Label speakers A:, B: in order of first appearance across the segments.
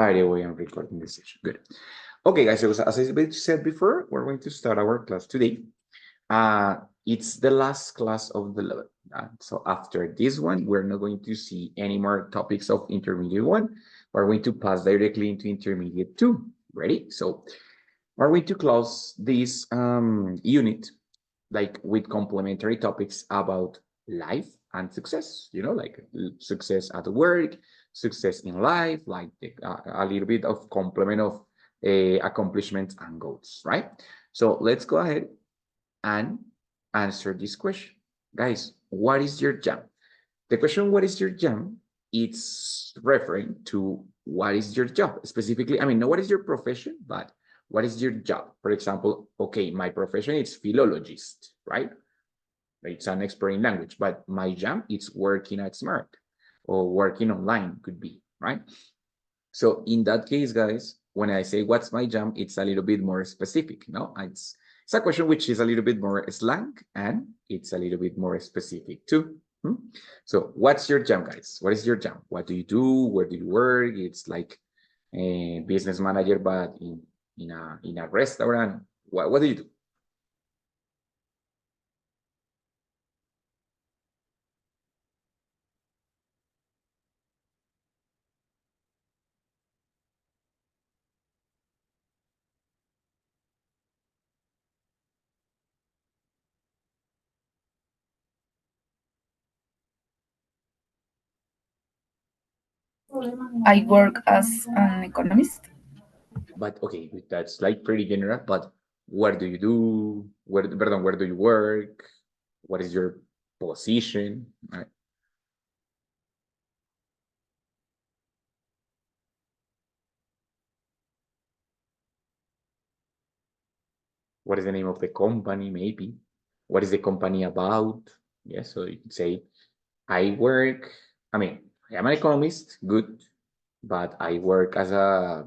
A: right away I'm recording this session. Good. Okay, guys, so as I said before, we're going to start our class today. It's the last class of the level. So after this one, we're not going to see any more topics of intermediate one. We're going to pass directly into intermediate two. Ready? So we're going to close this unit like with complementary topics about life and success, like success at work, success in life, like a little bit of complement of accomplishments and goals, right? So let's go ahead and answer this question. Guys, what is your job? The question, what is your job? It's referring to what is your job specifically. I mean, not what is your profession, but what is your job? For example, okay, my profession is philologist, right? It's an expert in language, but my job is working at Smart or working online could be, right? So in that case, guys, when I say what's my job, it's a little bit more specific, no? It's a question which is a little bit more slang and it's a little bit more specific too. So what's your job, guys? What is your job? What do you do? Where do you work? It's like a business manager, but in a restaurant. What do you do?
B: I work as an economist.
A: But okay, that's like pretty general. But what do you do? Where do you work? What is your position? Right? What is the name of the company? Maybe. What is the company about? Yeah, so you could say, I work. I mean, I am an economist. Good, but I work as a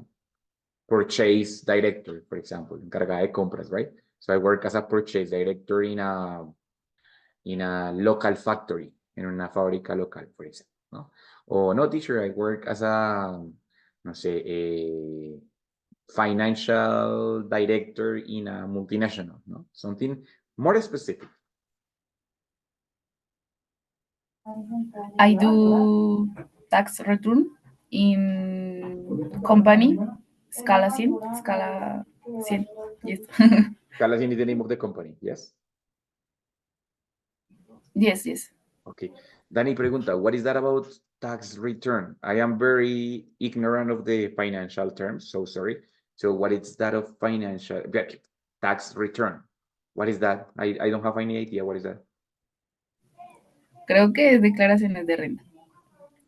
A: purchase director, for example, encargada de compras, right? So I work as a purchase director in a local factory, in una fábrica local, for example, ¿no? O no, teacher, I work as a, no sé, a financial director in a multinational, no? Something more specific.
B: I do tax return in company Scala 100, Scala 100, yes.
A: Scala is the name of the company, yes?
B: Yes, yes.
A: Okay. Dani pregunta, what is that about tax return? I am very ignorant of the financial terms, so sorry. So what is that of financial tax return? What is that? I don't have any idea. What is that?
B: Creo que es declaraciones de renta.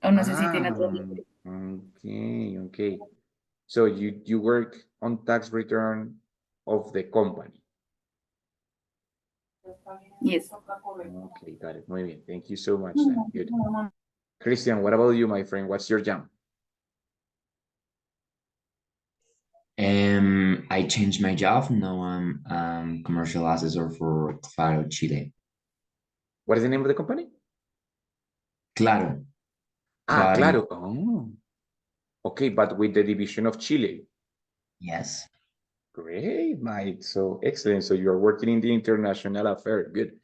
B: O no sé si tiene
A: Ah,
B: otro nombre.
A: okay. So you work on tax return of the company.
B: Yes.
A: Okay, got it. Muy bien. Thank you so much, then. Good. Christian, what about you, my friend? What's your job?
C: I changed my job. Now I'm commercial assessor for Claro Chile.
A: What is the name of the company?
C: Claro.
A: Ah,
C: Claro.
A: claro. Oh, okay, but with the division of Chile.
C: Yes.
A: Great, Mike. So excellent. So you're working in the international affair. Good.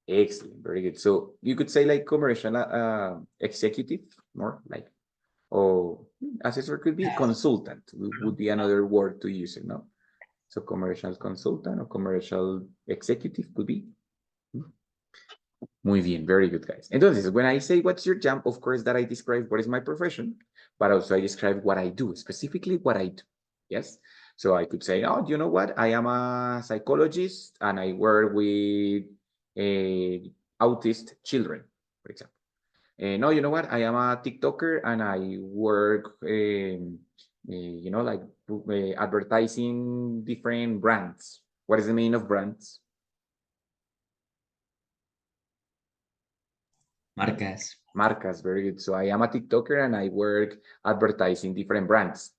A: Excellent. Very good. So you could say like commercial executive, more like, or assessor could be consultant would be another word to use it, no? So commercial consultant or commercial executive could be. Muy bien, very good, guys. Entonces, when I say what's your job, of course, that I describe what is my profession, but also I describe what I do, specifically what I do. Yes. So I could say, oh, you know what? I am a psychologist and I work with autist children, for example. No, you know what? I am a TikToker and I work, like advertising different brands. What is the meaning of brands?
C: Marcas.
A: Marcas, very good. So I am a TikToker and I work advertising different brands.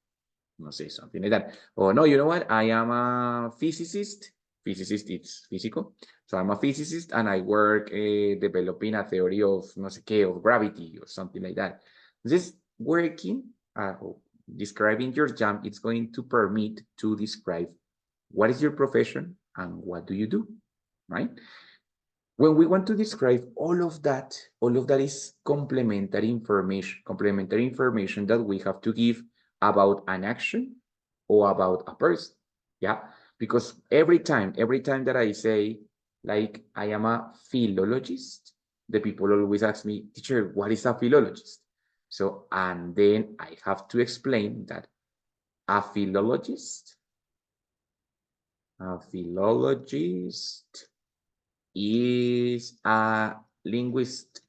A: No say something like that. Oh, no, you know what? I am a physicist. Physicist, it's physical. So I'm a physicist and I work developing a theory of, no sé qué, of gravity or something like that. This working, describing your job, it's going to permit to describe what is your profession and what do you do, right? When we want to describe all of that is complementary information that we have to give about an action or about a person, yeah? Because every time that I say, like, I am a philologist, the people always ask me, teacher, what is a philologist? So, and then I have to explain that a philologist is a linguist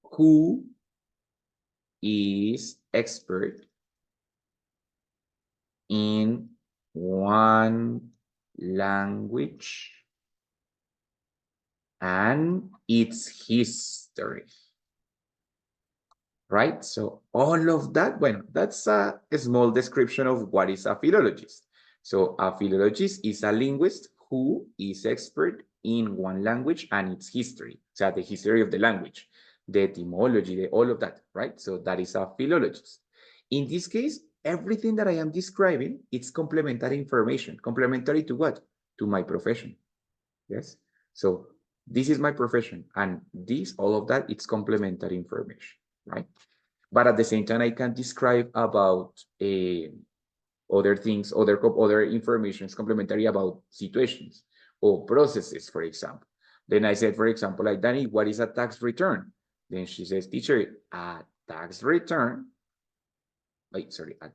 A: who is expert in one language and its history, right? So all of that, bueno, that's a small description of what is a philologist. So a philologist is a linguist who is expert in one language and its history, so the history of the language, the etymology, all of that, right? So that is a philologist. In this case, everything that I am describing, it's complementary information. Complementary to what? To my profession, yes? So this is my profession, and this, all of that, it's complementary information, right? But at the same time, I can describe about other things, other information is complementary about situations or processes, for example. Then I said, for example, like, Danny, what is a tax return? Then she says, teacher, a tax return, a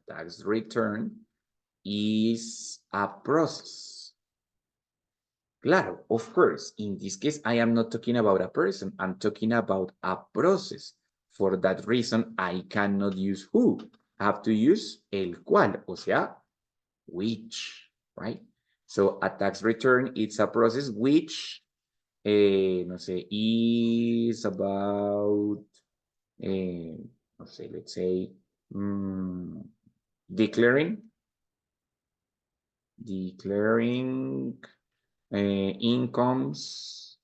A: tax return is a process. Claro, of course, in this case, I am not talking about a person, I'm talking about a process. For that reason, I cannot use who. I have to use el cual, o sea, which, right? So a tax return, it's a process which, no sé, is about, no sé, let's say, declaring incomes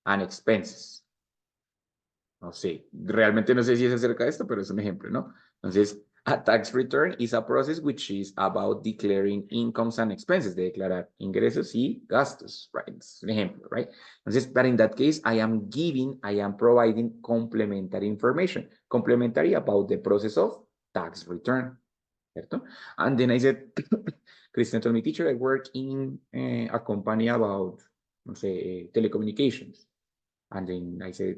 A: and expenses. No sé, realmente no sé si es acerca de esto, pero es un ejemplo, ¿no? Entonces, a tax return is a process which is about declaring incomes and expenses, de declarar ingresos y gastos, right? Es un ejemplo, right? Entonces, but in that case, I am providing complementary information, complementary about the process of tax return, ¿cierto? And then I said, Christian told me, teacher, I work in a company about, no sé, telecommunications. And then I said,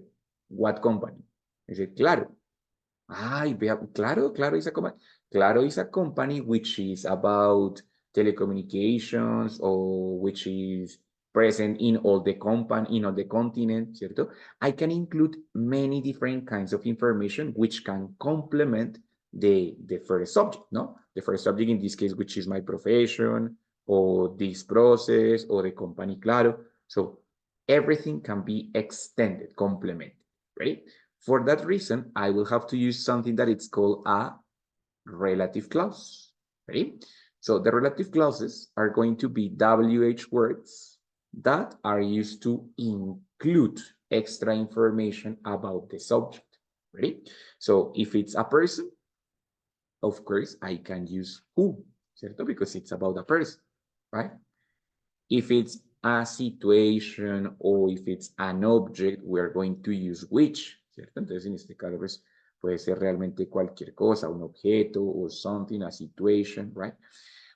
A: what company? I said, Claro. Ay, vea, Claro is a company. Claro is a company which is about telecommunications or which is present in all the company, in all the continent, ¿cierto? I can include many different kinds of information which can complement the first subject, no? The first subject in this case, which is my profession or this process or the company, Claro. So everything can be extended, complemented, right? For that reason, I will have to use something that it's called a relative clause, right? So the relative clauses are going to be WH words that are used to include extra information about the subject, right? So if it's a person, of course, I can use who, ¿cierto? Because it's about a person, right? If it's a situation or if it's an object, we're going to use which, ¿cierto? Entonces, en este caso, pues, puede ser realmente cualquier cosa, un objeto or something, a situation, right?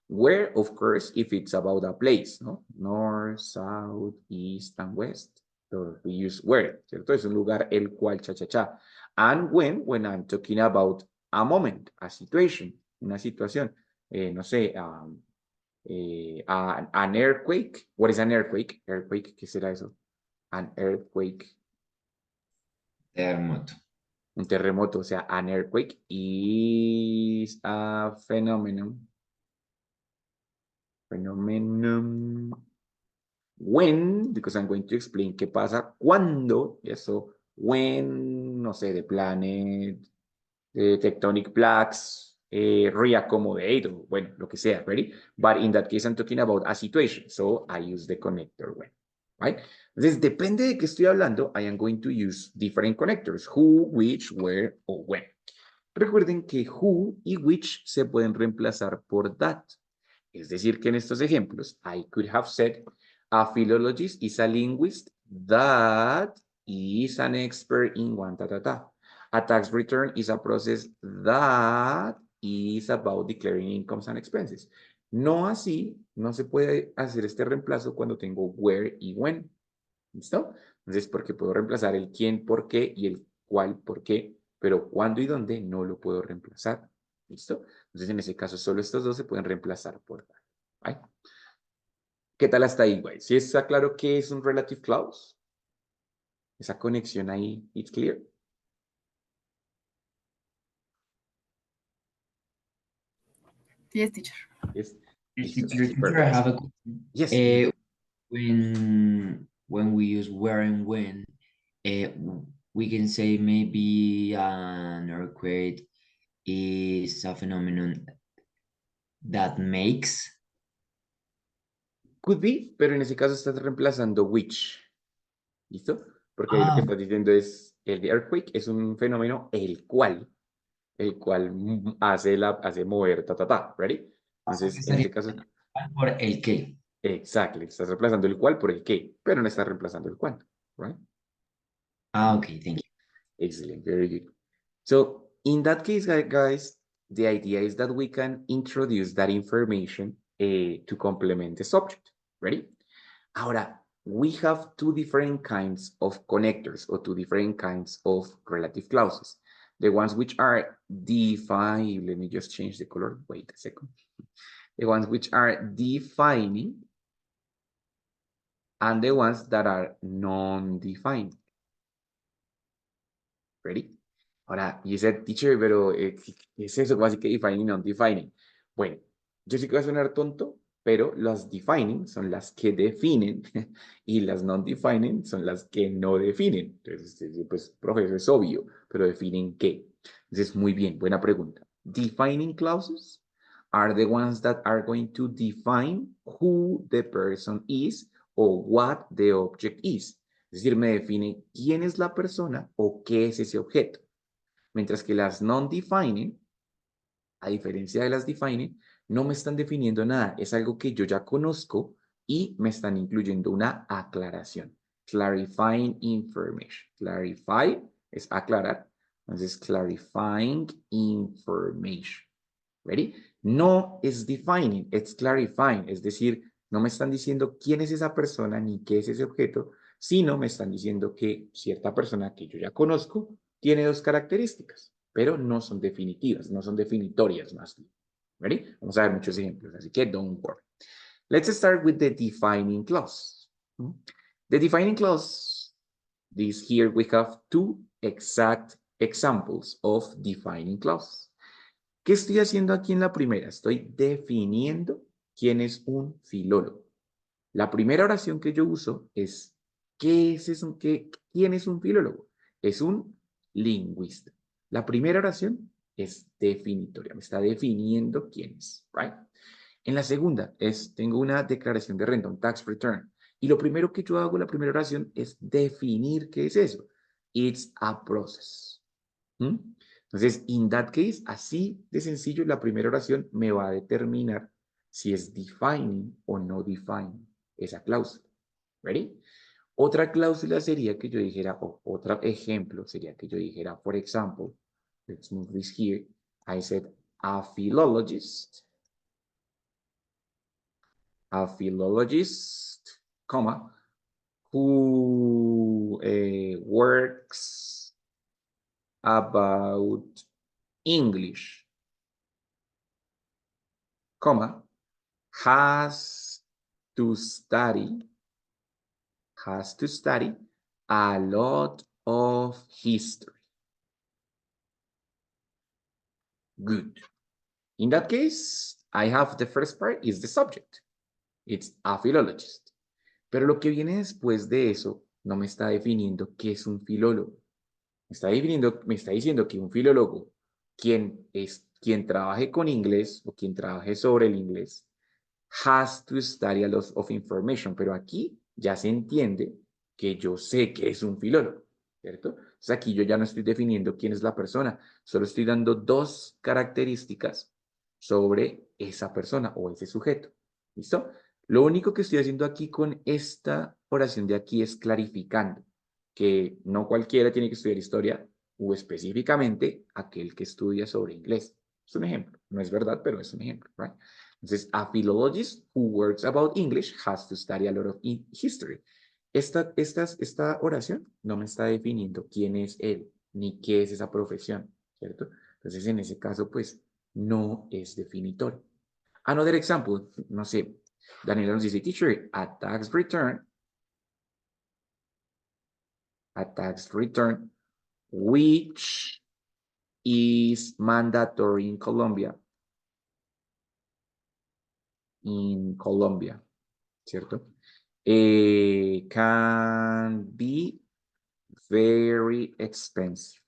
A: Where, of course, if it's about a place, ¿no? North, south, east, and west. So we use where, ¿cierto? Es un lugar el cual, cha. And when I'm talking about a moment, a situation, una situación, no sé, an earthquake. What is an earthquake? Earthquake, ¿qué será eso? An earthquake.
C: Terremoto.
A: Un terremoto, o sea, an earthquake is a phenomenon. When, because I'm going to explain qué pasa cuando, eso, when, no sé, the planet, tectonic plaques, reaccommodate, or, bueno, lo que sea, ready? But in that case, I'm talking about a situation, so I use the connector when. right? Entonces, depende de qué estoy hablando, I am going to use different connectors, who, which, where, o when. Recuerden que who y which se pueden reemplazar por that. Es decir, que en estos ejemplos, I could have said, a philologist is a linguist that is an expert in one, ta, ta, ta. A tax return is a process that is about declaring incomes and expenses. No así, no se puede hacer este reemplazo cuando tengo where y when. ¿Listo? Entonces, porque puedo reemplazar el quién, por qué y el cuál, por qué, pero cuándo y dónde no lo puedo reemplazar. ¿Listo? Entonces, en ese caso, solo estos dos se pueden reemplazar por that. ¿Vale? ¿Qué tal hasta ahí, güey? ¿Sí está claro qué es un relative clause? Esa conexión ahí, it's clear.
B: Yes, teacher.
A: Yes.
C: Yes,
A: Listo.
C: teacher,
A: Sí,
C: teacher, I
A: perfecto.
C: have a question.
A: Yes. Yes.
C: When we use where and when, uh, we can say maybe an earthquake is a phenomenon that makes.
A: Could be, pero en ese caso estás reemplazando which. ¿Listo? Porque ahí lo que
C: Ah,
A: estás diciendo es, el de earthquake es un fenómeno el cual hace mover, ta, ta, ta, ¿ready?
C: porque
A: Entonces, en
C: estaría
A: ese caso,
C: por el qué.
A: exacto, estás reemplazando el cual por el qué, pero no estás reemplazando el cuándo, right?
C: Ah,
A: Mm,
C: okay, thank you.
A: excellent, very good. So, in that case, guys, the idea is that we can introduce that information to complement the subject, ready? Ahora, we have two different kinds of connectors or two different kinds of relative clauses. The ones which are defined, let me just change the color, wait a second. The ones which are defining and the ones that are non-defined. Ready? Ahora, y ese teacher, pero ¿qué es eso? Así que defining y non-defining. Bueno, yo sé que va a sonar tonto, pero las defining son las que definen y las non-defining son las que no definen. Entonces, pues, profe, eso es obvio, pero definen qué. Entonces, muy bien, buena pregunta. Defining clauses are the ones that are going to define who the person is or what the object is. Es decir, me define quién es la persona o qué es ese objeto. Mientras que las non-defining, a diferencia de las defining, no me están definiendo nada. Es algo que yo ya conozco y me están incluyendo una aclaración. Clarifying information. Clarify es aclarar. Entonces, clarifying information. ¿Ready? No es defining, es clarifying. Es decir, no me están diciendo quién es esa persona ni qué es ese objeto, sino me están diciendo que cierta persona que yo ya conozco tiene dos características, pero no son definitivas, no son definitorias más bien. ¿Ready? Vamos a ver muchos ejemplos, así que don't worry. Let's start with the defining clause. The defining clause, this here we have two exact examples of defining clause. ¿Qué estoy haciendo aquí en la primera? Estoy definiendo quién es un filólogo. La primera oración que yo uso es, ¿quién es un filólogo? Es un lingüista. La primera oración es definitoria, me está definiendo quién es, right? En la segunda tengo una declaración de renta, un tax return. Y lo primero que yo hago en la primera oración es definir qué es eso. It's a process. ¿Mm? Entonces, in that case, así de sencillo, la primera oración me va a determinar si es defining o no defining esa cláusula. ¿Ready? Otra cláusula sería que yo dijera, o otro ejemplo sería que yo dijera, for example, let's move this here. I said, a philologist, comma, who works about English, comma, has to study, a lot of history. Good. In that case, I have the first part is the subject. It's a philologist. Pero lo que viene después de eso no me está definiendo qué es un filólogo. Me está diciendo que un filólogo, quien trabaje con inglés o quien trabaje sobre el inglés, has to study a lot of information. Pero aquí ya se entiende que yo sé que es un filólogo, ¿cierto? Entonces aquí yo ya no estoy definiendo quién es la persona, solo estoy dando dos características sobre esa persona o ese sujeto. ¿Listo? Lo único que estoy haciendo aquí con esta oración de aquí es clarificando que no cualquiera tiene que estudiar historia o específicamente aquel que estudia sobre inglés. Es un ejemplo, no es verdad, pero es un ejemplo, right? Entonces, a philologist who works about English has to study a lot of history. Esta oración no me está definiendo quién es él, ni qué es esa profesión, ¿cierto? Entonces, en ese caso, pues, no es definitorio. Another example, no sé, Daniela nos dice, teacher, a tax return, which is mandatory in Colombia. ¿Cierto? Can be very expensive.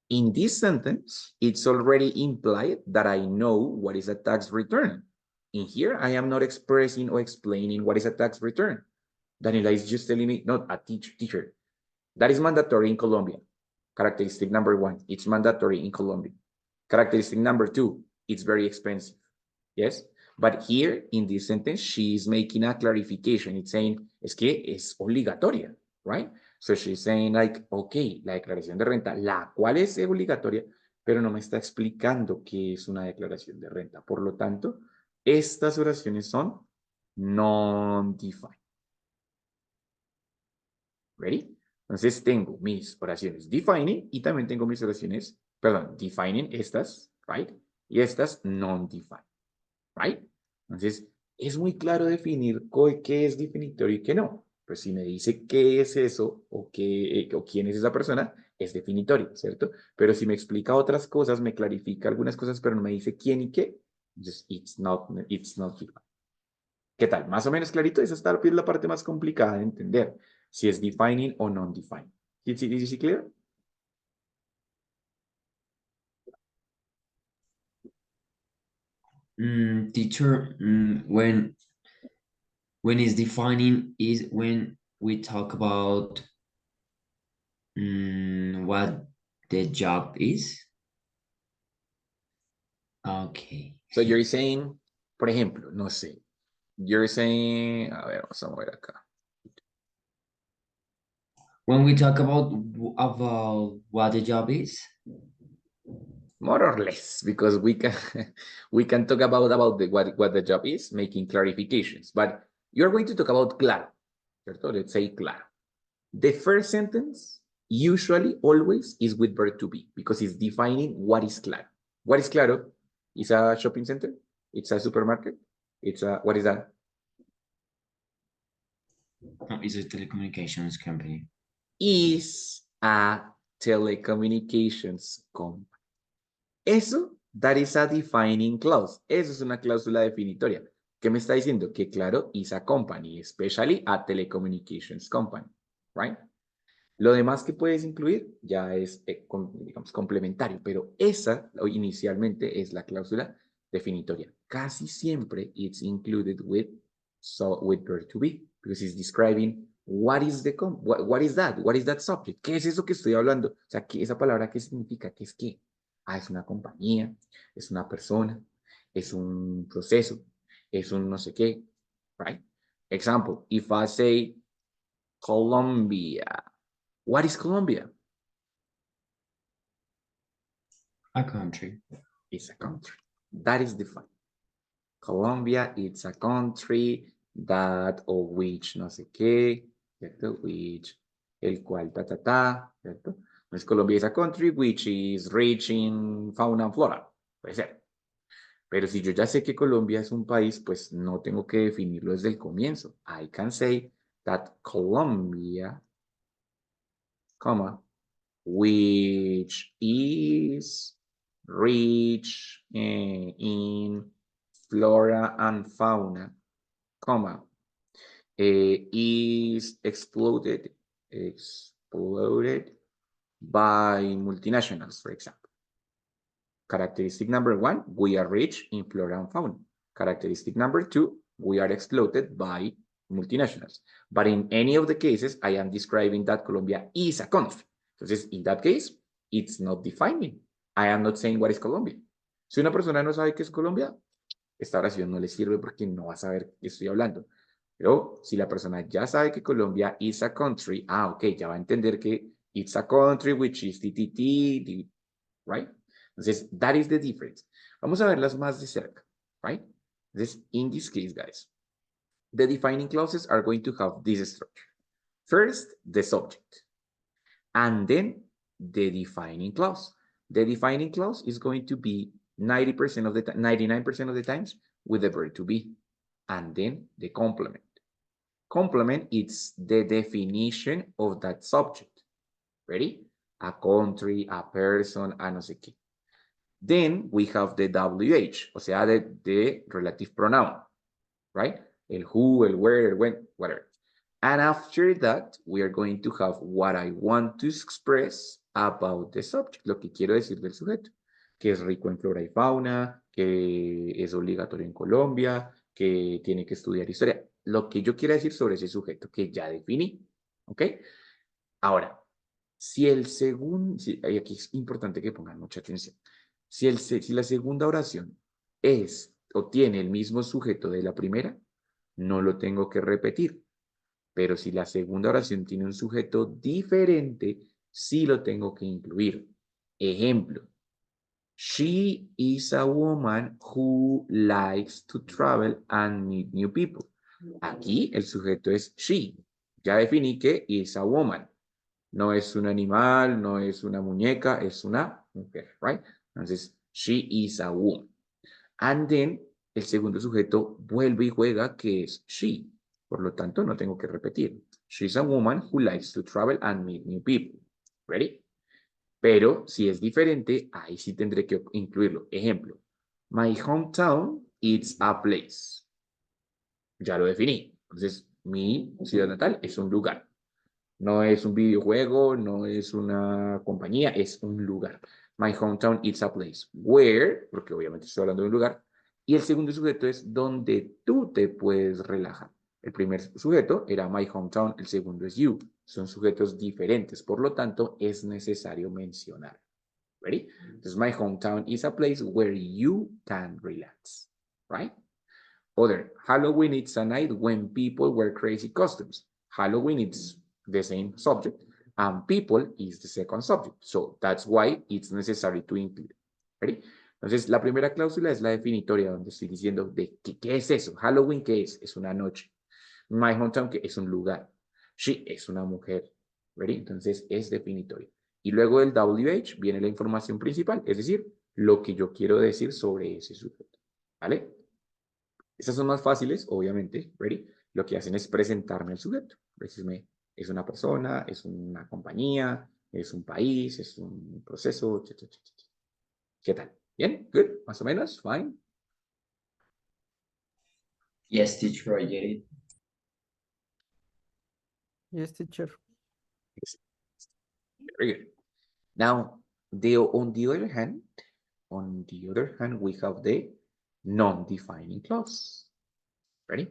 A: In this sentence, it's already implied that I know what is a tax return. In here, I am not expressing or explaining what is a tax return. Daniela is just telling me, not a teacher. That is mandatory in Colombia. Characteristic number one, it's mandatory in Colombia. Characteristic number two, it's very expensive. Yes? But here in this sentence, she is making a clarification. It's saying, es que es obligatoria, right? So she's saying like, okay, la declaración de renta, la cual es obligatoria, pero no me está explicando qué es una declaración de renta. Por lo tanto, estas oraciones son non-defined. ¿Ready? Entonces tengo mis oraciones defining y también tengo mis oraciones, perdón, defining estas, right? Y estas non-defined, right? Entonces, es muy claro definir qué es definitorio y qué no. Pues si me dice qué es eso o quién es esa persona, es definitorio, ¿cierto? Pero si me explica otras cosas, me clarifica algunas cosas, pero no me dice quién y qué, entonces it's not defined. ¿Qué tal? Más o menos clarito, esa está la parte más complicada de entender, si es defining o non-defined. ¿Sí, sí, clear?
C: Teacher, when is defining is when we talk about what the job is. Okay.
A: So you're saying, por ejemplo, no sé, you're saying, a ver, vamos a mover acá.
C: When we talk about what the job is.
A: More or less, because we can we can talk about what the job is, making clarifications. But you're going to talk about claro, ¿cierto? Let's say claro. The first sentence usually always is with verb to be because it's defining what is claro. What is claro? It's a shopping center. It's a supermarket. It's a what is that?
C: No, it's a telecommunications company.
A: Is a telecommunications company. Eso, that is a defining clause. Eso es una cláusula definitoria. ¿Qué me está diciendo? Que claro, is a company, especially a telecommunications company, right? Lo demás que puedes incluir ya es, digamos, complementario, pero esa inicialmente es la cláusula definitoria. Casi siempre it's included with verb to be, because it's describing what is what is that? What is that subject? ¿Qué es eso que estoy hablando? O sea, esa palabra, ¿qué significa? ¿Qué es qué? Ah, es una compañía, es una persona, es un proceso, es un no sé qué, right? Example, if I say Colombia, what is Colombia?
C: A country.
A: It's a country. That is defined. Colombia, it's a country that or which no sé qué, ¿cierto? Which, el cual, ¿cierto? Pues Colombia is a country which is rich in fauna and flora. Puede ser. Pero si yo ya sé que Colombia es un país, pues no tengo que definirlo desde el comienzo. I can say that Colombia, comma, which is rich in flora and fauna, comma, is exploded by multinationals, for example. Characteristic number one, we are rich in flora and fauna. Characteristic number 2, we are exploited by multinationals. But in any of the cases, I am describing that Colombia is a country. Entonces, in that case, it's not defining. I am not saying what is Colombia. Si una persona no sabe qué es Colombia, esta oración no le sirve porque no va a saber qué estoy hablando. Pero si la persona ya sabe que Colombia is a country, ok, ya va a entender que it's a country which is TTT, right? Entonces, that is the difference. Vamos a verlas más de cerca, right? Entonces, in this case, guys, the defining clauses are going to have this structure. First, the subject, and then the defining clause. The defining clause is going to be 90% of the time, 99% of the times with the verb to be, and then the complement. Complement is the definition of that subject. Ready? A country, a person, a no sé qué. Then we have the WH, o sea, the relative pronoun, right? El who, el where, el when, whatever. And after that, we are going to have what I want to express about the subject, lo que quiero decir del sujeto, que es rico en flora y fauna, que es obligatorio en Colombia, que tiene que estudiar historia, lo que yo quiera decir sobre ese sujeto que ya definí, ¿ok? Ahora, si el segundo, y aquí es importante que pongan mucha atención, si la segunda oración es o tiene el mismo sujeto de la primera, no lo tengo que repetir. Pero si la segunda oración tiene un sujeto diferente, sí lo tengo que incluir. Ejemplo, she is a woman who likes to travel and meet new people. Aquí el sujeto es she. Ya definí que is a woman. No es un animal, no es una muñeca, es una mujer, right? Entonces, she is a woman. And then, el segundo sujeto vuelve y juega, que es she. Por lo tanto, no tengo que repetir. She's a woman who likes to travel and meet new people. ¿Ready? Pero si es diferente, ahí sí tendré que incluirlo. Ejemplo, my hometown is a place. Ya lo definí. Entonces, mi ciudad natal es un lugar. No es un videojuego, no es una compañía, es un lugar. My hometown is a place. Where, porque obviamente estoy hablando de un lugar. Y el segundo sujeto es donde tú te puedes relajar. El primer sujeto era my hometown, el segundo es you. Son sujetos diferentes, por lo tanto es necesario mencionar. Ready? Entonces, my hometown is a place where you can relax. Right? Other, Halloween is a night when people wear crazy costumes. Halloween is the same subject, and people is the second subject. So that's why it's necessary to include. ¿Ready? Entonces, la primera cláusula es la definitoria, donde estoy diciendo de qué es eso. Halloween, ¿qué es? Es una noche. My hometown, ¿qué es un lugar? She es una mujer. ¿Ready? Entonces, es definitoria. Y luego del WH viene la información principal, es decir, lo que yo quiero decir sobre ese sujeto. ¿Vale? Estas son más fáciles, obviamente, ¿ready? Lo que hacen es presentarme el sujeto. Decirme, es una persona, es una compañía, es un país, es un proceso, ¿qué tal? ¿Bien? ¿Good? ¿Más o menos? ¿Fine?
C: Yes, teacher, I get it.
D: Yes, teacher.
A: Very good. Now, on the other hand, we have the non-defining clause. Ready?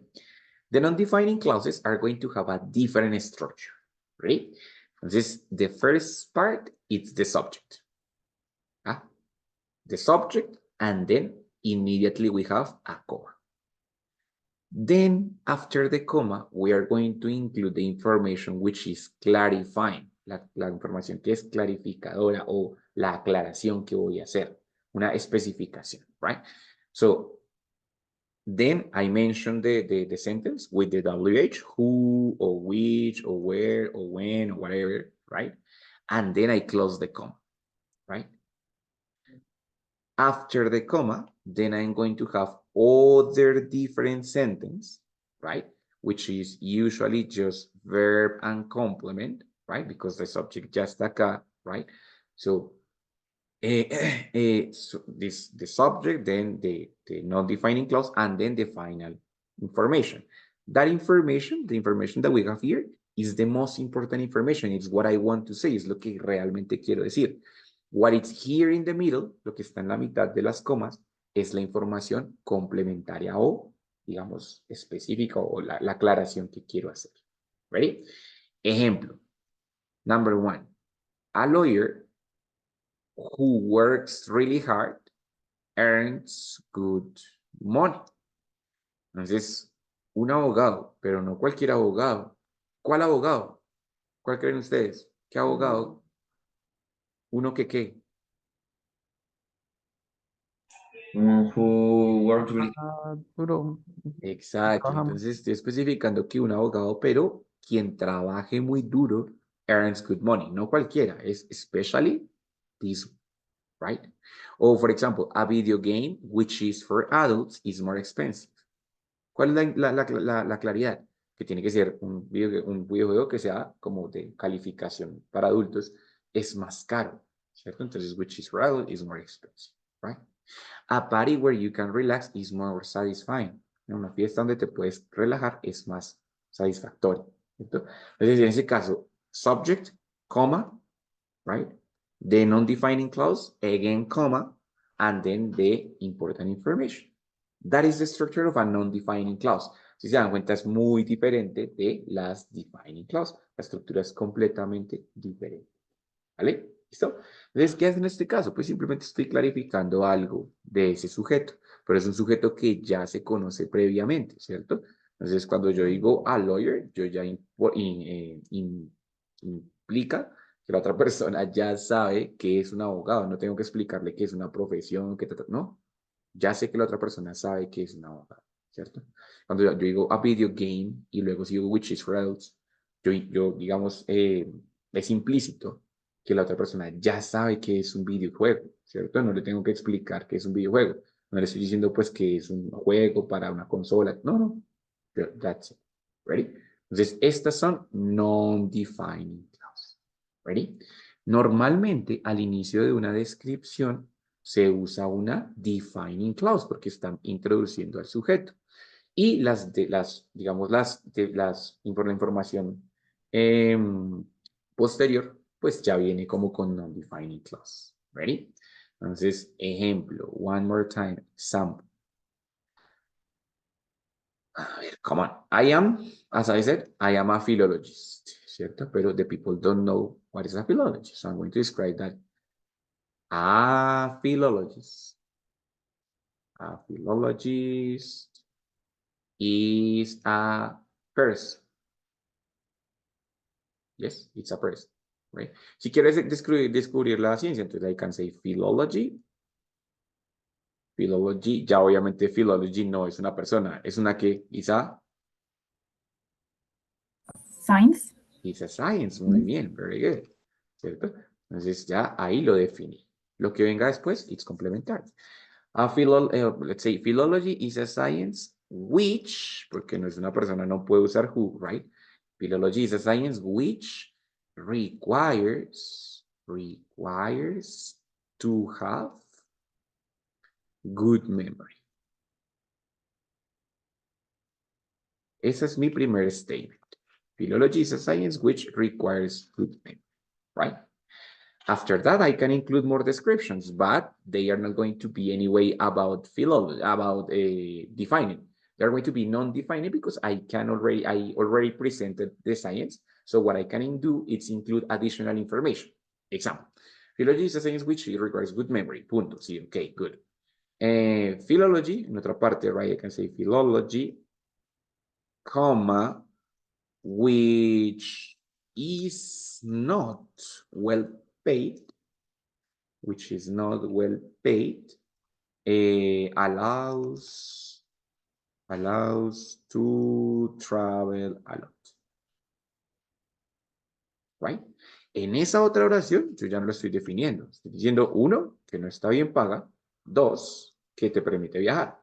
A: The non-defining clauses are going to have a different structure. Ready? The first part is the subject. The subject, and then immediately we have a comma. Then, after the comma, we are going to include the information which is clarifying, la información que es clarificadora o la aclaración que voy a hacer, una especificación, right? So, then I mentioned the sentence with the WH, who or which or where or when or whatever, right? And then I close the comma, right? After the comma, then I'm going to have other different sentence, right? Which is usually just verb and complement, right? Because the subject just acá, right? So, so the subject, then the non-defining clause, and then the final information. That information, the information that we have here, is the most important information. It's what I want to say, es lo que realmente quiero decir. What is here in the middle, lo que está en la mitad de las comas, es la información complementaria o, digamos, específica o la aclaración que quiero hacer. ¿Ready? Ejemplo. Number one. A lawyer who works really hard earns good money. Entonces, un abogado, pero no cualquier abogado. ¿Cuál abogado? ¿Cuál creen ustedes? ¿Qué abogado? ¿Uno que qué?
C: Who worked really
D: Duro.
A: Exacto.
D: Trabajamos.
A: Entonces, estoy especificando que un abogado, pero quien trabaje muy duro earns good money. No cualquiera, es especially this, right? O, for example, a video game which is for adults is more expensive. ¿Cuál es la claridad? Que tiene que ser un videojuego que sea como de calificación para adultos, es más caro, ¿cierto? Entonces, which is for adults is more expensive, right? A party where you can relax is more satisfying. Una fiesta donde te puedes relajar es más satisfactoria, ¿cierto? Entonces, en ese caso, subject, comma, right? The non-defining clause, again, comma, and then the important information. That is the structure of a non-defining clause. Si se dan cuenta, es muy diferente de las defining clause. La estructura es completamente diferente. ¿Vale? ¿Listo? Entonces, ¿qué hace en este caso? Pues simplemente estoy clarificando algo de ese sujeto, pero es un sujeto que ya se conoce previamente, ¿cierto? Entonces, cuando yo digo a lawyer, yo ya implica que la otra persona ya sabe que es un abogado, no tengo que explicarle que es una profesión, que no, ya sé que la otra persona sabe que es un abogado, ¿cierto? Cuando yo digo a video game y luego sigo which is for adults, yo digamos, es implícito que la otra persona ya sabe que es un videojuego, ¿cierto? No le tengo que explicar que es un videojuego. No le estoy diciendo pues que es un juego para una consola. No, no. That's it. Ready? Entonces, estas son non-defining clauses. Ready? Normalmente, al inicio de una descripción, se usa una defining clause porque están introduciendo al sujeto. Y digamos, por la información posterior, pues ya viene como con non-defining clause. Ready? Entonces, ejemplo, one more time, example. A ver, come on. I am, as I said, I am a philologist, ¿cierto? Pero the people don't know what is a philologist. So I'm going to describe that. A philologist. A philologist is a person. Yes, it's a person, right? Si quieres descubrir la ciencia, entonces I can say philology. Philology, ya obviamente philology no es una persona, es una que,
B: Science.
A: it's a science, muy bien, very good, ¿cierto? Entonces ya ahí lo definí. Lo que venga después, it's complementary. Let's say philology is a science which, porque no es una persona, no puede usar who, right? Philology is a science which requires to have good memory. Ese es mi primer statement. Philology is a science which requires good memory, right? After that, I can include more descriptions, but they are not going to be anyway about philology, about defining. They're going to be non-defining because I already presented the science. So what I can do is include additional information. Example, philology is a science which requires good memory. Punto. Sí, okay, good. Philology, en otra parte, right, I can say philology, comma, which is not well paid, allows to travel a lot. Right? En esa otra oración, yo ya no lo estoy definiendo. Estoy diciendo, uno, que no está bien paga. Dos, que te permite viajar.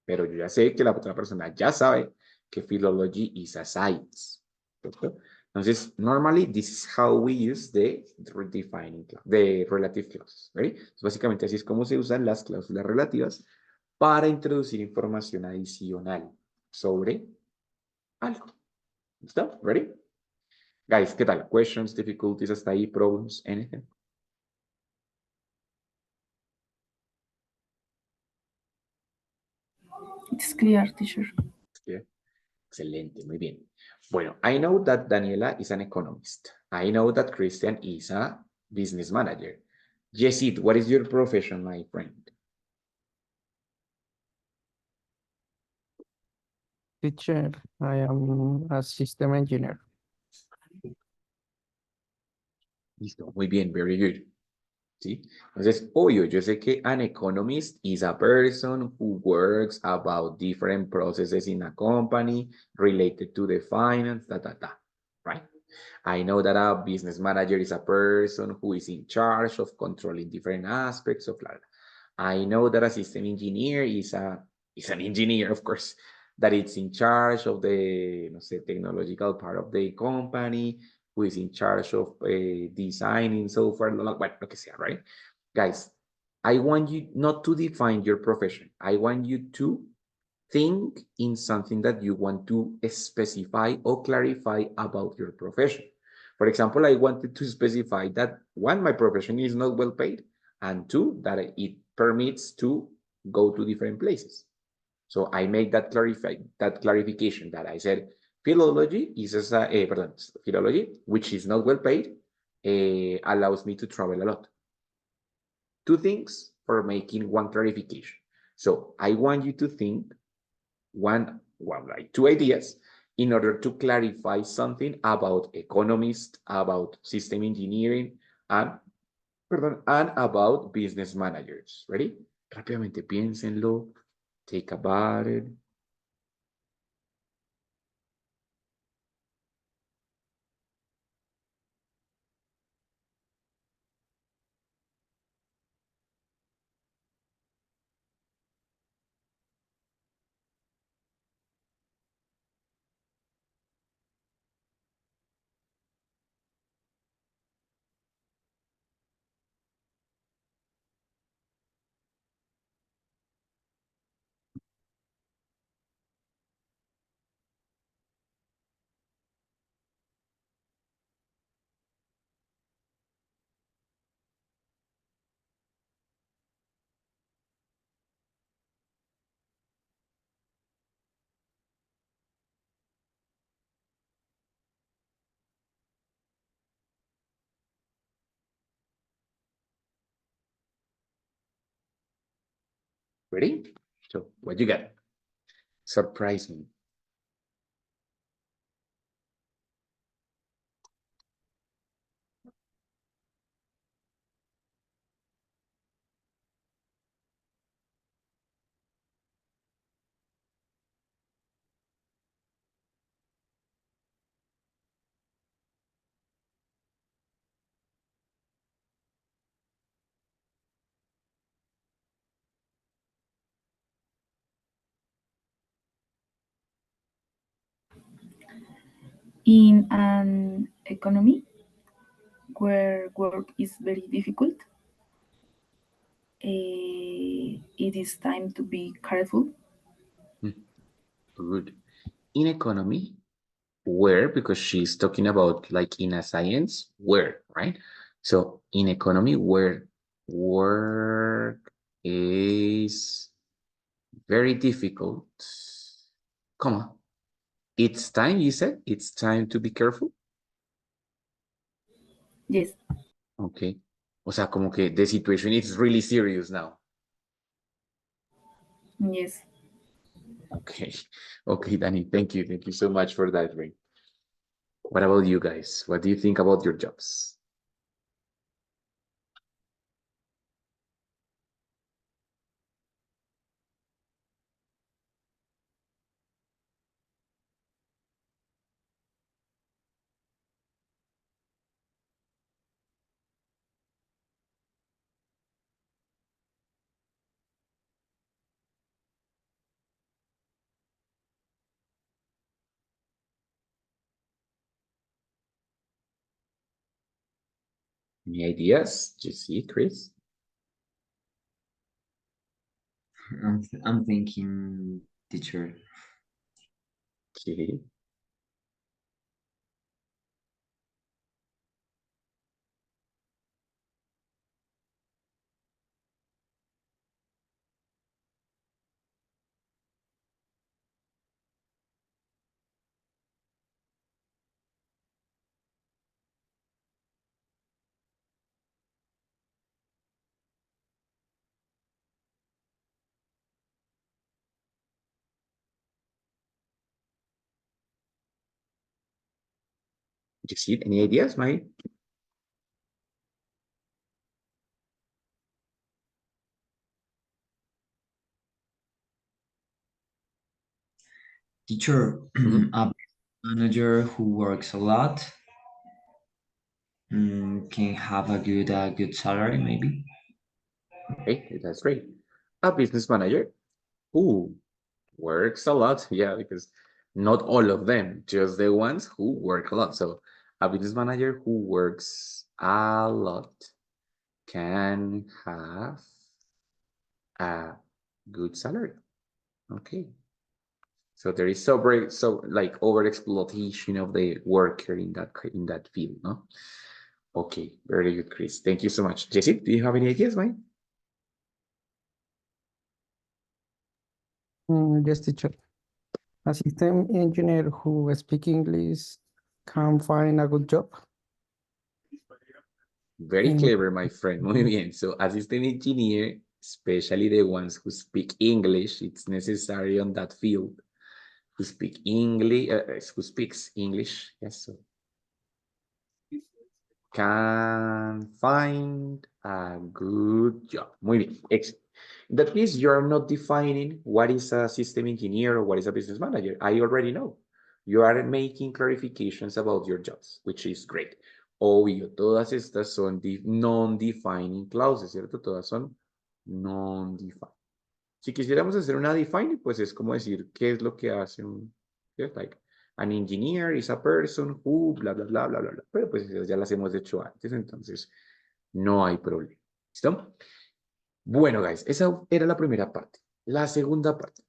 A: Pero yo ya sé que la otra persona ya sabe que philology is a science. ¿Cierto? Entonces, normally, this is how we use the relative clauses. ¿Ready? Entonces, básicamente, así es como se usan las cláusulas relativas para introducir información adicional sobre algo. ¿Listo? ¿Ready? Guys, ¿qué tal? Questions, difficulties, hasta ahí, problems, anything?
B: It's clear, teacher.
A: Yeah. Excelente, muy bien. Bueno, I know that Daniela is an economist. I know that Christian is a business manager. Yesid, what is your profession, my friend?
D: Teacher, I am a system engineer.
A: Listo, muy bien, very good. ¿Sí? Entonces, obvio, yo sé que an economist is a person who works about different processes in a company related to the finance, right? I know that a business manager is a person who is in charge of controlling different aspects of life. I know that a system engineer is an engineer, of course, that it's in charge of the no sé, technological part of the company, who is in charge of designing software, well, lo que sea, right? Guys, I want you not to define your profession. I want you to think in something that you want to specify or clarify about your profession. For example, I wanted to specify that one, my profession is not well paid, and two, that it permits to go to different places. So I make that clarification that I said philology is philology, which is not well paid, allows me to travel a lot. Two things for making one clarification. So I want you to think like two ideas in order to clarify something about economists, about system engineering, and, and about business managers. Ready? Rápidamente piénsenlo. Think about it. Ready? So what you got? Surprise me.
B: In an economy where work is very difficult, it is time to be careful.
A: Good. In economy, where, because she's talking about like in a science, where, right? So in economy, where work is very difficult, comma, it's time, you said? It's time to be careful?
B: Yes,
A: Okay. O sea, como que the situation is really serious now.
B: yes.
A: Okay. Okay, Danny, thank you. Thank you so much for that, Ray. What about you guys? What do you think about your jobs? Any ideas? Do you see, Chris?
C: I'm thinking, teacher.
A: Okay. you see any ideas, Mike?
C: Teacher,
A: Mhm.
C: a manager who works a lot can have a good salary, maybe.
A: Okay, that's great. A business manager who works a lot. Yeah, because not all of them, just the ones who work a lot. So a business manager who works a lot can have a good salary. Okay. So there is so like over exploitation of the worker in that field, no? Okay, very good, Chris. Thank you so much. Jesse, do you have any ideas, Mike?
D: Yes, teacher. A system engineer who speaks English can find a good job.
A: Very
D: in
A: clever, my friend. Muy bien. So, assistant engineer, especially the ones who speak English, it's necessary on that field who speak English, who speaks English. Yes, so can find a good job. Muy bien. Excellent. In that case, you are not defining what is a system engineer or what is a business manager. I already know. You are making clarifications about your jobs, which is great. Obvio, todas estas son non-defining clauses, ¿cierto? Todas son non-defined. Si quisiéramos hacer una define, pues es como decir qué es lo que hace un, ¿sí? Like, an engineer is a person who, bla, bla, bla, bla, bla, bla. Pero pues esas ya las hemos hecho antes, entonces no hay problema. ¿Listo? Bueno, guys, esa era la primera parte. La segunda parte.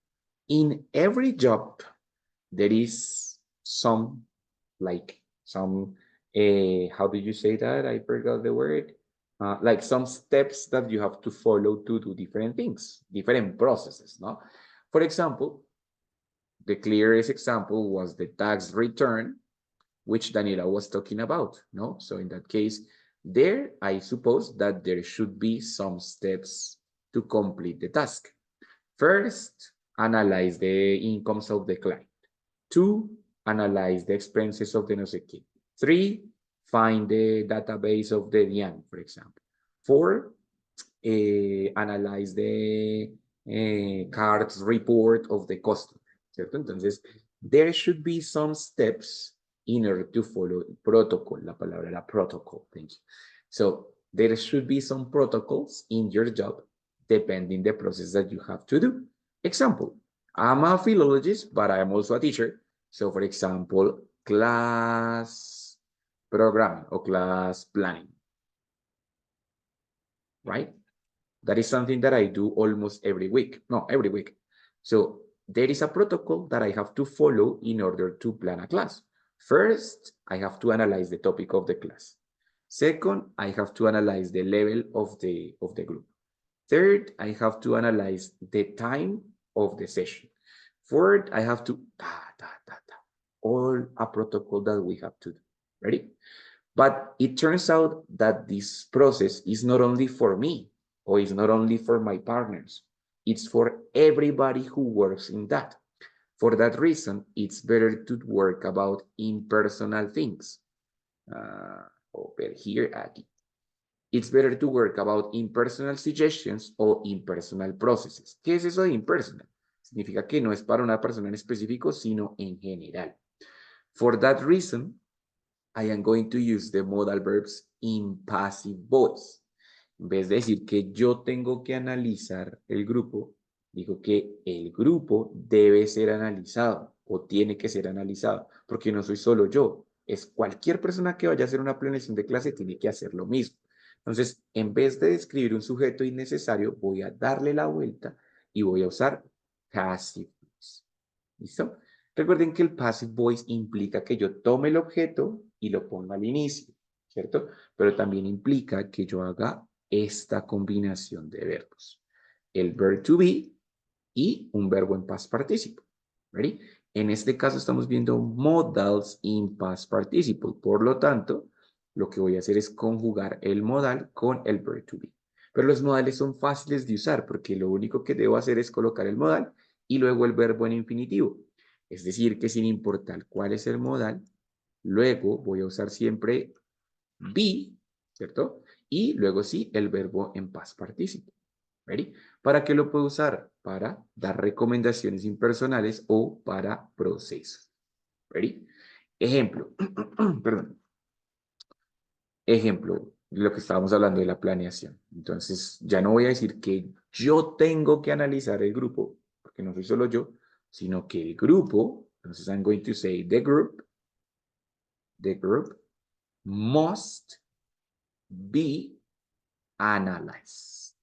A: In every job, there is some, like, some, how do you say that? I forgot the word. Like some steps that you have to follow to do different things, different processes, no? For example, the clearest example was the tax return, which Daniela was talking about, no? So in that case, there, I suppose that there should be some steps to complete the task. First, analyze the incomes of the client. Two, analyze the expenses of the no sé qué. Three, find the database of the DIAN, for example. Four, analyze the cards report of the customer, ¿cierto? Entonces, there should be some steps in order to follow protocol. La palabra era protocol, thank you. So, there should be some protocols in your job depending the process that you have to do. Example, I'm a philologist, but I'm also a teacher. So, for example, class programming or class planning, right? That is something that I do almost every week. No, every week. So there is a protocol that I have to follow in order to plan a class. First, I have to analyze the topic of the class. Second, I have to analyze the level of the group. Third, I have to analyze the time of the session. Fourth, I have to all a protocol that we have to do. Ready? But it turns out that this process is not only for me or is not only for my partners. It's for everybody who works in that. For that reason, it's better to work about impersonal things. Over here, aquí. It's better to work about impersonal suggestions o impersonal processes. ¿Qué es eso de impersonal? Significa que no es para una persona en específico, sino en general. For that reason, I am going to use the modal verbs in passive voice. En vez de decir que yo tengo que analizar el grupo, digo que el grupo debe ser analizado o tiene que ser analizado, porque no soy solo yo, es cualquier persona que vaya a hacer una planeación de clase tiene que hacer lo mismo. Entonces, en vez de describir un sujeto innecesario, voy a darle la vuelta y voy a usar passive voice. ¿Listo? Recuerden que el passive voice implica que yo tome el objeto y lo ponga al inicio, ¿cierto? Pero también implica que yo haga esta combinación de verbos. El verb to be y un verbo en past participle. ¿Ready? En este caso estamos viendo modals in past participle. Por lo tanto, lo que voy a hacer es conjugar el modal con el verb to be. Pero los modales son fáciles de usar porque lo único que debo hacer es colocar el modal y luego el verbo en infinitivo. Es decir, que sin importar cuál es el modal, luego voy a usar siempre be, ¿cierto? Y luego sí, el verbo en past participle. ¿Ready? ¿Para qué lo puedo usar? Para dar recomendaciones impersonales o para procesos. ¿Ready? Ejemplo, perdón. Ejemplo, lo que estábamos hablando de la planeación. Entonces, ya no voy a decir que yo tengo que analizar el grupo, porque no soy solo yo, sino que el grupo, entonces I'm going to say the group must be analyzed.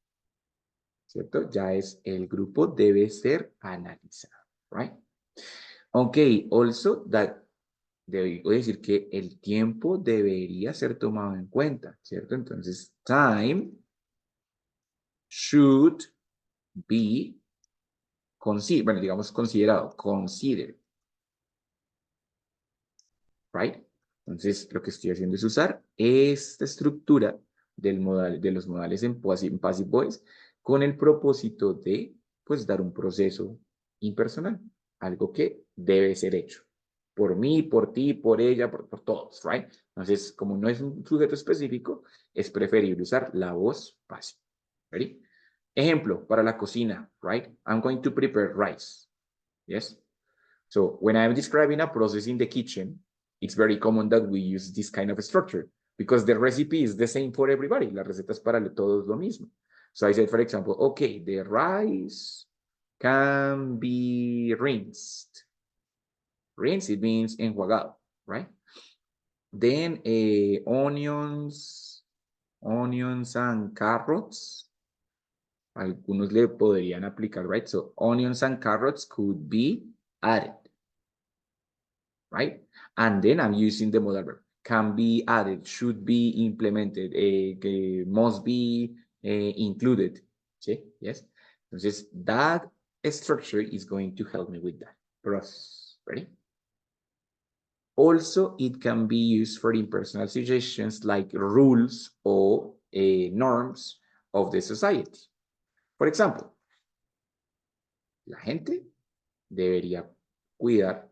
A: ¿Cierto? Ya es el grupo debe ser analizado, right? Okay, also that debo decir que el tiempo debería ser tomado en cuenta, ¿cierto? Entonces, time should be bueno, digamos considerado, consider, right? Entonces, lo que estoy haciendo es usar esta estructura de los modales en passive voice con el propósito de, pues, dar un proceso impersonal, algo que debe ser hecho por mí, por ti, por ella, por todos, right? Entonces, como no es un sujeto específico, es preferible usar la voz passive. Ready? Ejemplo, para la cocina, right? I'm going to prepare rice. Yes? So when I'm describing a process in the kitchen, it's very common that we use this kind of structure because the recipe is the same for everybody. La receta es para todos lo mismo. So I said, for example, okay, the rice can be rinsed. Rinse, it means enjuagado, right? Then onions and carrots. Algunos le podrían aplicar, right? So onions and carrots could be added. Right? And then I'm using the modal verb. Can be added, should be implemented, must be included. ¿Sí? Yes? Entonces, that structure is going to help me with that process. Ready? Also, it can be used for impersonal suggestions like rules or norms of the society. For example, la gente debería cuidar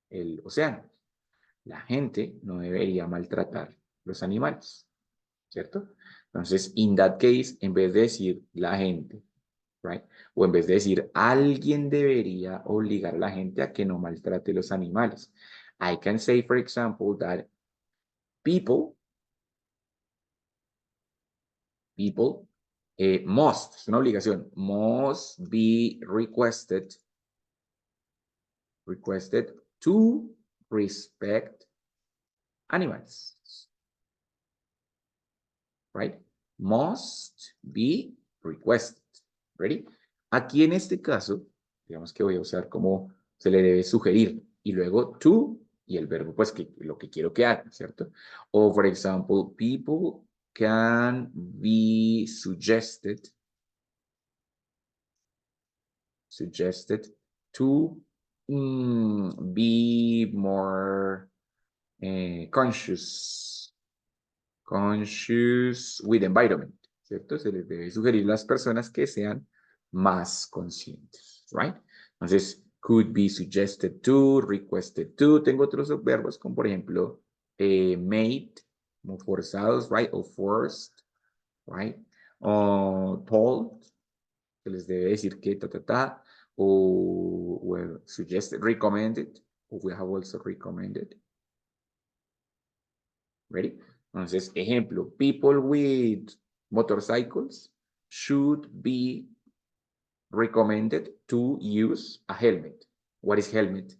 A: el océano. La gente no debería maltratar los animales, ¿cierto? Entonces, in that case, en vez de decir la gente, right? O en vez de decir alguien debería obligar a la gente a que no maltrate los animales. I can say, for example, that people must, es una obligación, must be requested to respect animals. Right? Must be requested. Ready? Aquí en este caso, digamos que voy a usar como se le debe sugerir y luego to y el verbo, pues que lo que quiero que haga, ¿cierto? O, for example, people can be suggested to be more conscious with environment, ¿cierto? Se les debe sugerir a las personas que sean más conscientes, right? Entonces, could be suggested to, requested to. Tengo otros verbos como, por ejemplo, made, como forzados, right? O forced, right? O told, se les debe decir que o, well, suggested, recommended, we have also recommended. Ready? Entonces, ejemplo, people with motorcycles should be recommended to use a helmet. What is helmet?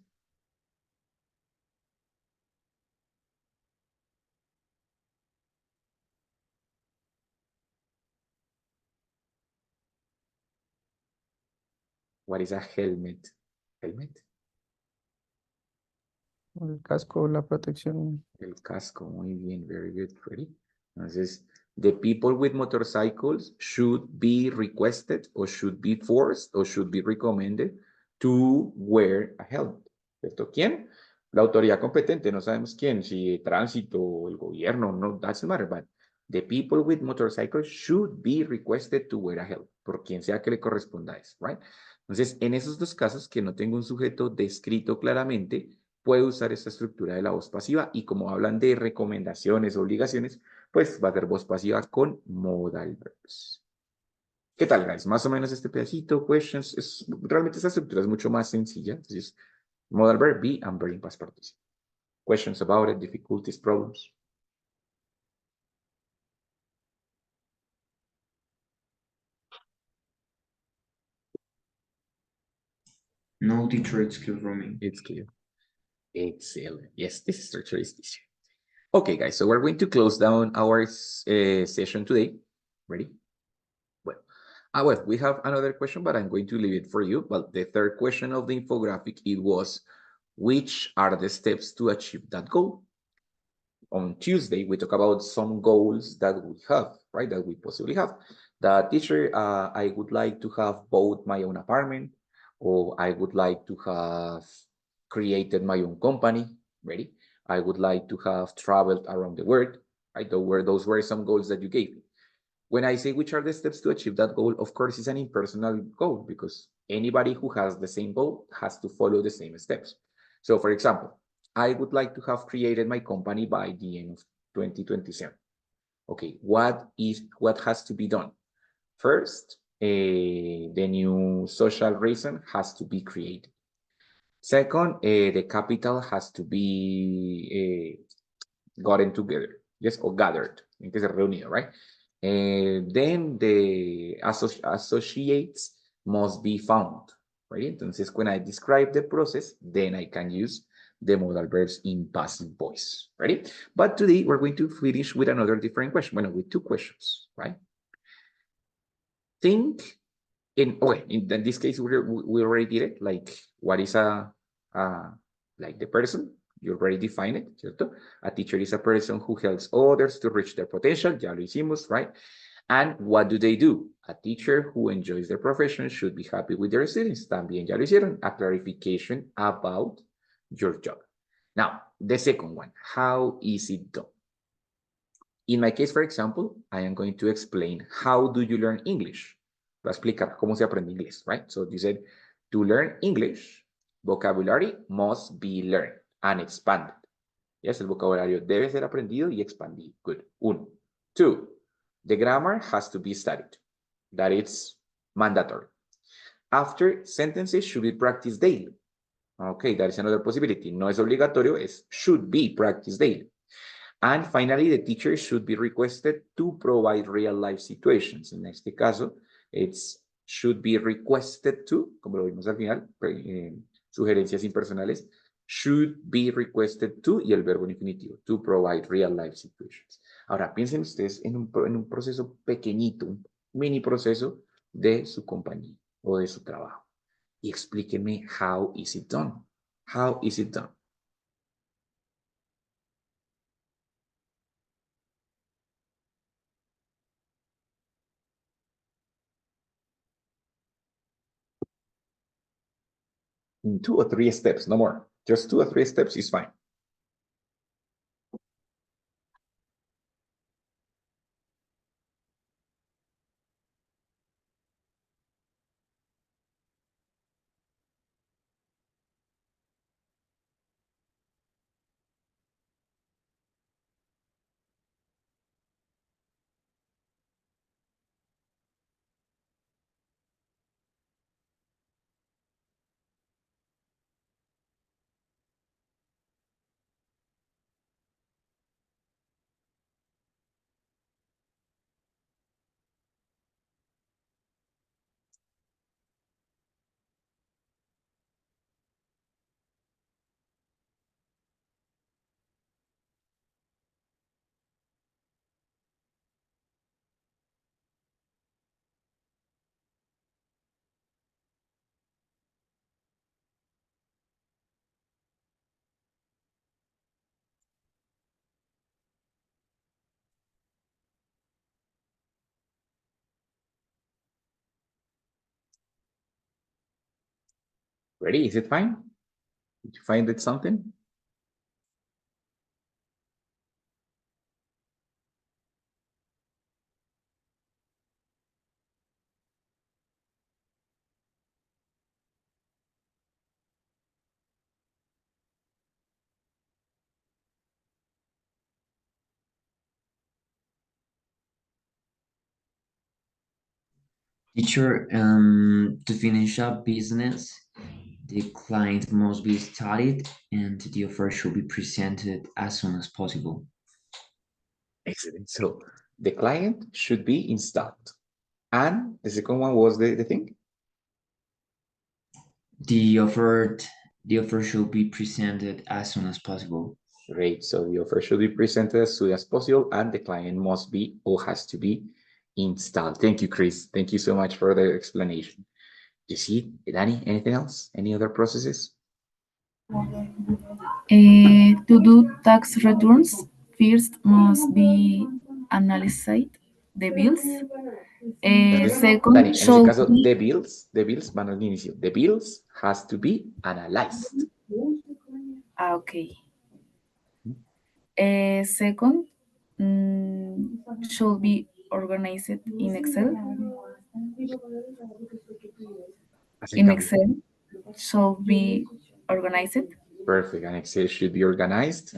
A: What is a helmet? Helmet.
D: El casco, la protección.
A: El casco, muy bien, very good, ready. Entonces, the people with motorcycles should be requested or should be forced or should be recommended to wear a helmet. ¿Cierto? ¿Quién? La autoridad competente, no sabemos quién, si tránsito o el gobierno, no, doesn't matter, but the people with motorcycles should be requested to wear a helmet, por quien sea que le corresponda eso, right? Entonces, en esos dos casos que no tengo un sujeto descrito claramente, puede usar esta estructura de la voz pasiva y como hablan de recomendaciones, obligaciones, pues va a ser voz pasiva con modal verbs. ¿Qué tal, guys? Más o menos este pedacito, questions, realmente esta estructura es mucho más sencilla. Entonces, modal verb, be, and verb in past participle. Questions about it, difficulties, problems.
C: No, teacher, it's clear for me.
A: It's clear. Excellent. Yes, this structure is easier. Okay, guys, so we're going to close down our session today. Ready? Well, we have another question, but I'm going to leave it for you. Well, the third question of the infographic, it was, which are the steps to achieve that goal? On Tuesday, we talk about some goals that we have, right? That we possibly have. The teacher, I would like to have bought my own apartment, or I would like to have created my own company, ready? I would like to have traveled around the world, right? Those were some goals that you gave me. When I say which are the steps to achieve that goal, of course, it's an impersonal goal because anybody who has the same goal has to follow the same steps. So, for example, I would like to have created my company by the end of 2027. Okay, what has to be done? First, the new social reason has to be created. Second, the capital has to be gotten together, yes, or gathered, tiene que ser reunido, right? Then the associates must be found, right? Entonces, when I describe the process, then I can use the modal verbs in passive voice, ready? But today we're going to finish with another different question, bueno, with two questions, right? Think in this case, we already did it, like what is like the person, you already define it, ¿cierto? A teacher is a person who helps others to reach their potential, ya lo hicimos, right? And what do they do? A teacher who enjoys their profession should be happy with their students. También ya lo hicieron. A clarification about your job. Now, the second one, how is it done? In my case, for example, I am going to explain how do you learn English. Voy a explicar cómo se aprende inglés, right? So you said, to learn English, vocabulary must be learned and expanded. Yes, el vocabulario debe ser aprendido y expandido. Good. Uno. Two, the grammar has to be studied. That is mandatory. After, sentences should be practiced daily. Okay, that is another possibility. No es obligatorio, es should be practiced daily. And finally, the teacher should be requested to provide real-life situations. En este caso, it's should be requested to, como lo vimos al final, sugerencias impersonales, should be requested to y el verbo en infinitivo, to provide real-life situations. Ahora, piensen ustedes en un proceso pequeñito, un mini proceso de su compañía o de su trabajo. Y explíquenme how is it done. How is it done? In 2 or 3 steps, no more. Just 2 or 3 steps is fine. Ready? Is it fine? Did you find it something?
C: Teacher, to finish up business, the client must be studied and the offer should be presented as soon as possible.
A: Excellent. So the client should be installed. And the second one was the thing?
C: The offer should be presented as soon as possible.
A: Great. So the offer should be presented as soon as possible, and the client must be or has to be installed. Thank you, Chris. Thank you so much for the explanation. You see, Danny, anything else? Any other processes?
B: To do tax returns, first must be analyzed the bills.
A: Entonces, Dani,
B: Second
A: en ese
B: should
A: caso,
B: be
A: the bills van al inicio. The bills has to be analyzed.
B: okay. Second, should be organized in Excel.
A: Hacen
B: In
A: cambio.
B: Excel should be organized.
A: Perfect. And Excel should be organized.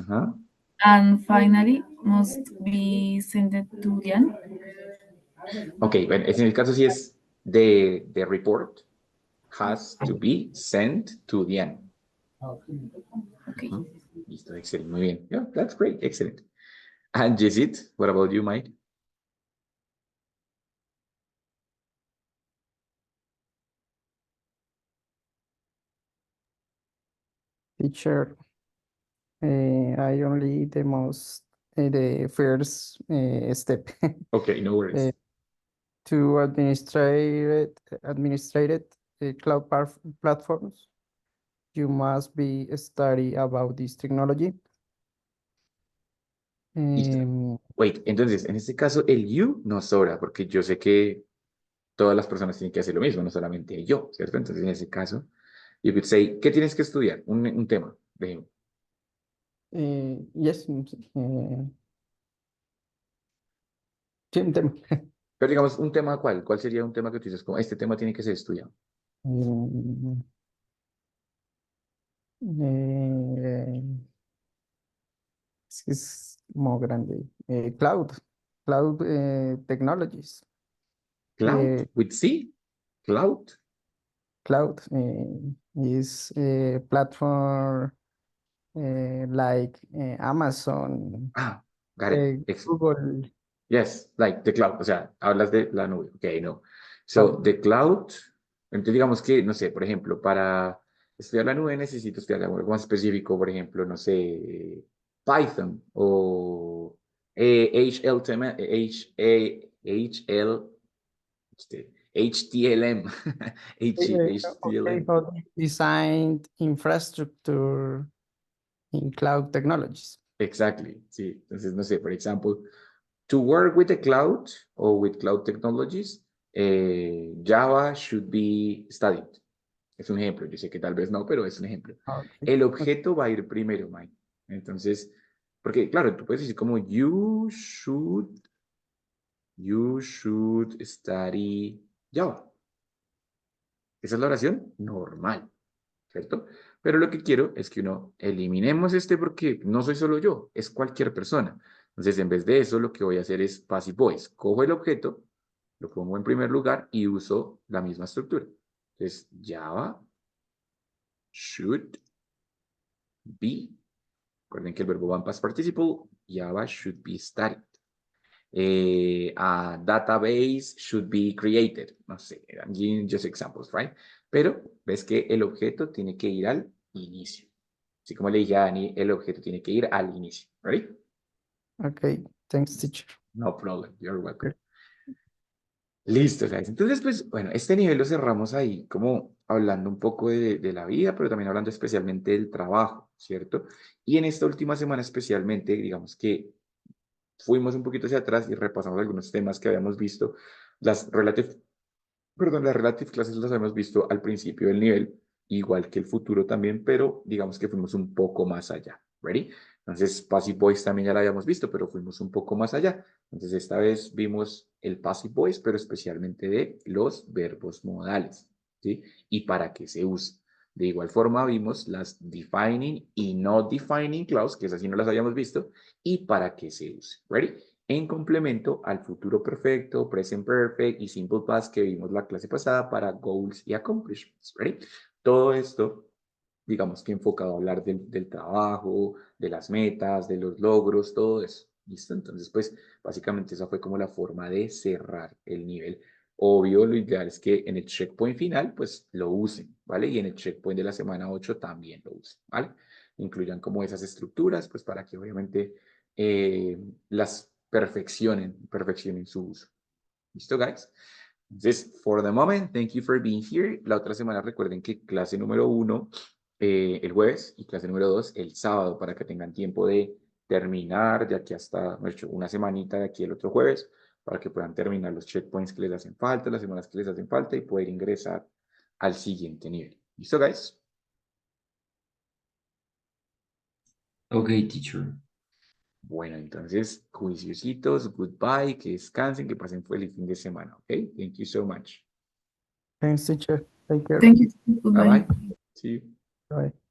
B: And finally, must be sent to Jan.
A: Ok, bueno, en el caso sí es the report has to be sent to the end.
B: Okay.
A: Listo, excellent, muy bien. Yeah, that's great, excellent. And Jezit, what about you, Mike?
D: Teacher, I only the first step
A: Okay, no worries.
D: to administrate cloud platforms. You must be study about this technology.
A: Listo. Wait, entonces, en este caso, el you no sobra, porque yo sé que todas las personas tienen que hacer lo mismo, no solamente yo, ¿cierto? Entonces, en ese caso, you could say, ¿qué tienes que estudiar? Un tema, de ejemplo.
D: Yes, sí, un tema.
A: Pero digamos, ¿un tema cuál? ¿Cuál sería un tema que tú dices, como, este tema tiene que ser estudiado?
D: Mm, eh, es como grande. Cloud technologies.
A: Cloud, with C, cloud.
D: Cloud is a platform like Amazon,
A: Ah, got it. Excellent.
D: Google
A: Yes, like the cloud, o sea, hablas de la nube, ok, no. So,
D: Cloud.
A: the cloud, entonces digamos que, no sé, por ejemplo, para estudiar la nube necesito estudiar algo más específico, por ejemplo, no sé, Python o HLTM, HTLM,
D: Okay,
A: HTLM.
D: how designed infrastructure in cloud technologies.
A: Exactly, sí. Entonces, no sé, por ejemplo, to work with the cloud or with cloud technologies, Java should be studied. Es un ejemplo, yo sé que tal vez no, pero es un ejemplo.
D: Okay.
A: El objeto va a ir primero, Mike. Entonces, porque claro, tú puedes decir como you should study Java. Esa es la oración normal, ¿cierto? Pero lo que quiero es que uno eliminemos este porque no soy solo yo, es cualquier persona. Entonces, en vez de eso, lo que voy a hacer es passive voice. Cojo el objeto, lo pongo en primer lugar y uso la misma estructura. Entonces, Java should be. Recuerden que el verbo va en past participle. Java should be studied. A database should be created. No sé, I'm giving just examples, right? Pero ves que el objeto tiene que ir al inicio. Así como le dije a Dani, el objeto tiene que ir al inicio. ¿Ready?
D: Okay, thanks, teacher.
A: No problem. You're welcome. Listo, guys. Entonces, pues, bueno, este nivel lo cerramos ahí, como hablando un poco de la vida, pero también hablando especialmente del trabajo, ¿cierto? Y en esta última semana especialmente, digamos que fuimos un poquito hacia atrás y repasamos algunos temas que habíamos visto, las relative, perdón, las relative classes las habíamos visto al principio del nivel, igual que el futuro también, pero digamos que fuimos un poco más allá. ¿Ready? Entonces, passive voice también ya la habíamos visto, pero fuimos un poco más allá. Entonces, esta vez vimos el passive voice, pero especialmente de los verbos modales, ¿sí? Y para qué se usa. De igual forma, vimos las defining y no defining clause, que esas sí no las habíamos visto, y para qué se usa. ¿Ready? en complemento al futuro perfecto, present perfect y simple past que vimos la clase pasada para goals y accomplishments. ¿Ready? Todo esto, digamos que enfocado a hablar del trabajo, de las metas, de los logros, todo eso. ¿Listo? Entonces, pues, básicamente esa fue como la forma de cerrar el nivel. Obvio, lo ideal es que en el checkpoint final, pues, lo usen, ¿vale? Y en el checkpoint de la semana 8 también lo usen, ¿vale? Incluyan como esas estructuras, pues, para que obviamente las perfeccionen su uso. ¿Listo, guys? Entonces, for the moment, thank you for being here. La otra semana recuerden que clase número 1 el jueves y clase número 2 el sábado para que tengan tiempo de terminar de aquí hasta, de hecho, una semanita de aquí el otro jueves para que puedan terminar los checkpoints que les hacen falta, las semanas que les hacen falta y poder ingresar al siguiente nivel. ¿Listo, guys?
C: Okay, teacher.
A: Bueno, entonces, juiciositos, goodbye, que descansen, que pasen feliz fin de semana, ¿ok? Thank you so much.
D: Thanks, teacher. Take care.
B: Thank you.
A: Bye
B: Goodbye.
A: bye. See you.
D: Bye.